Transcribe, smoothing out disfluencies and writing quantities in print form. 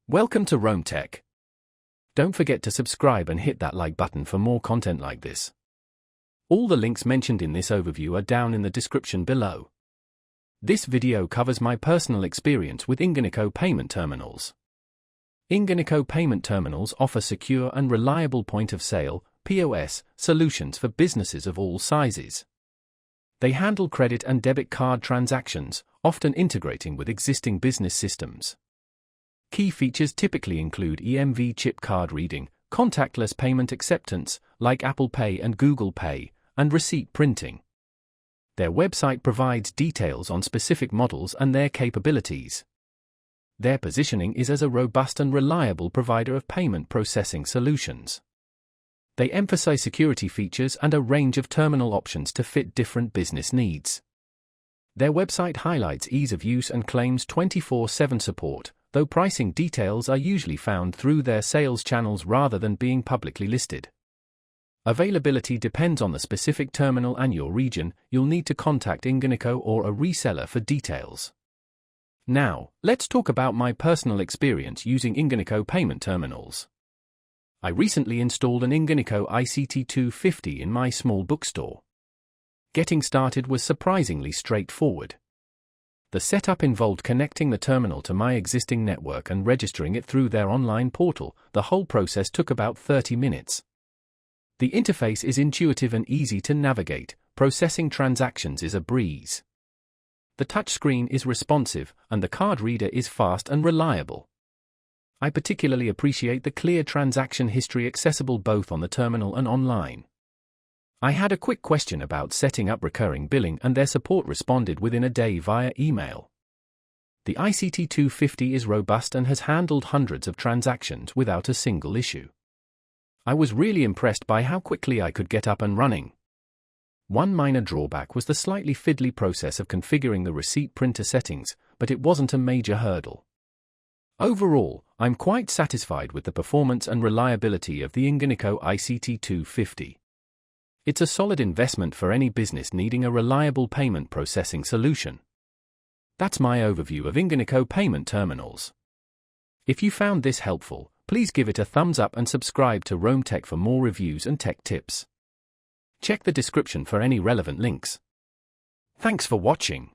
Welcome to Rome Tech. Don't forget to subscribe and hit that like button for more content like this. All the links mentioned in this overview are down in the description below. This video covers my personal experience with Ingenico payment terminals. Ingenico payment terminals offer secure and reliable point-of-sale (POS) solutions for businesses of all sizes. They handle credit and debit card transactions, often integrating with existing business systems. Key features typically include EMV chip card reading, contactless payment acceptance, like Apple Pay and Google Pay, and receipt printing. Their website provides details on specific models and their capabilities. Their positioning is as a robust and reliable provider of payment processing solutions. They emphasize security features and a range of terminal options to fit different business needs. Their website highlights ease of use and claims 24/7 support, though pricing details are usually found through their sales channels rather than being publicly listed. Availability depends on the specific terminal and your region. You'll need to contact Ingenico or a reseller for details. Now, let's talk about my personal experience using Ingenico payment terminals. I recently installed an Ingenico ICT250 in my small bookstore. Getting started was surprisingly straightforward. The setup involved connecting the terminal to my existing network and registering it through their online portal. The whole process took about 30 minutes. The interface is intuitive and easy to navigate. Processing transactions is a breeze. The touchscreen is responsive, and the card reader is fast and reliable. I particularly appreciate the clear transaction history accessible both on the terminal and online. I had a quick question about setting up recurring billing, and their support responded within a day via email. The ICT250 is robust and has handled hundreds of transactions without a single issue. I was really impressed by how quickly I could get up and running. One minor drawback was the slightly fiddly process of configuring the receipt printer settings, but it wasn't a major hurdle. Overall, I'm quite satisfied with the performance and reliability of the Ingenico ICT250. It's a solid investment for any business needing a reliable payment processing solution. That's my overview of Ingenico payment terminals. If you found this helpful, please give it a thumbs up and subscribe to Rome Tech for more reviews and tech tips. Check the description for any relevant links. Thanks for watching.